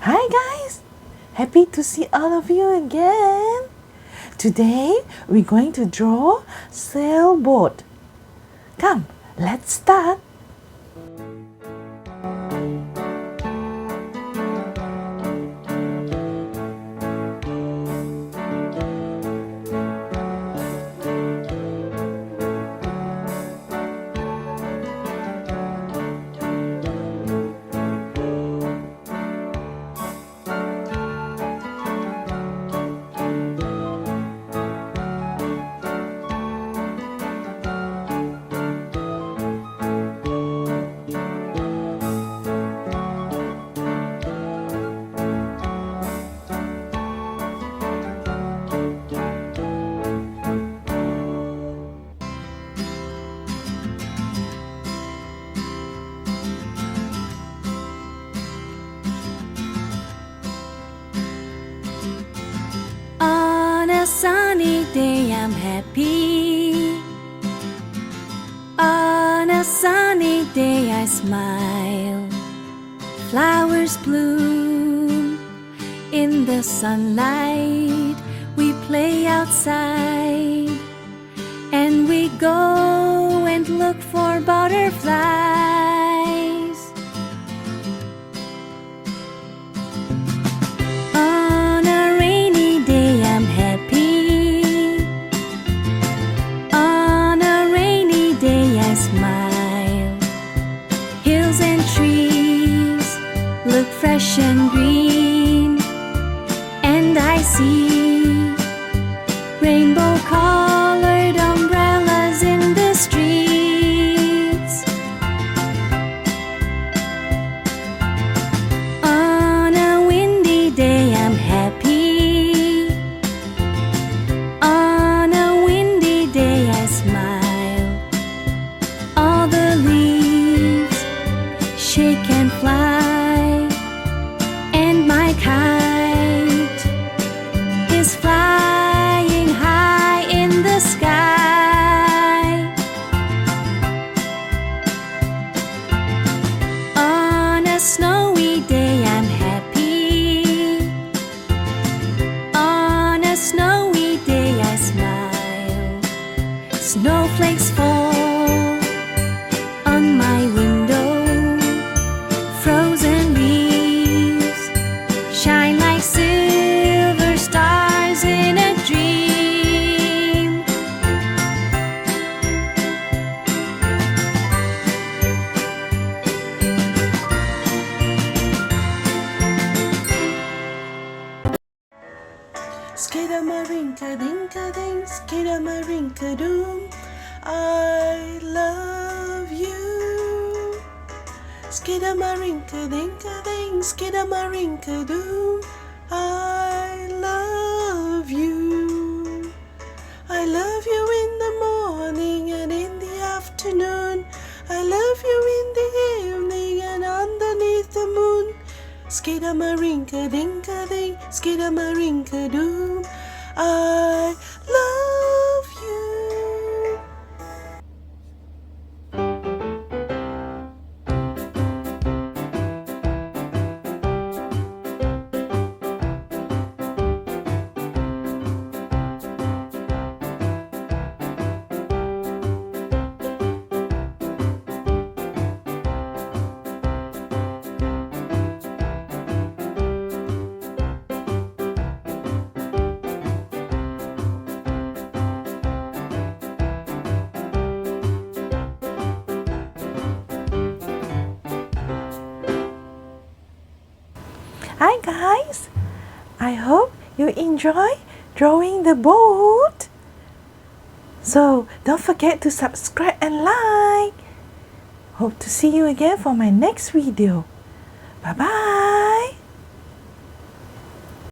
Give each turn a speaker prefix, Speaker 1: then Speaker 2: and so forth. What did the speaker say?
Speaker 1: Hi guys! Happy to see all of you again! Today we're going to draw sailboat. Come, let's start!
Speaker 2: Sunny day I'm happy. On a sunny day I smile. Flowers bloom in the sunlight. We play outside and we go and look for butterflies. On a rainy day I'm happy. Smile. Hills and trees look fresh and green, and I see rainbow-colored umbrellas in the streets. On a windy day I'm happy. On a windy day I smile. All the leaves shake and fly, and my kite is flying high in the sky. On a snowy day I'm happy. On a snowy day I smile. Snowflakes fall on my window, frozen leaves shine like silver stars in a dream.
Speaker 1: Skidamarinka-dinka-ding, skidamarinka-doom, I love you. Skidamarinka-dinka-ding, skidamarinka-doom, I love you. I love you in the morning and in the afternoon. I love you in the evening and underneath the moon. Skidamarinka-dinka-ding, skidamarinka-doom, I love you. Hi guys! I hope you enjoy drawing the boat. So don't forget to subscribe and like. Hope to see you again for my next video. Bye bye!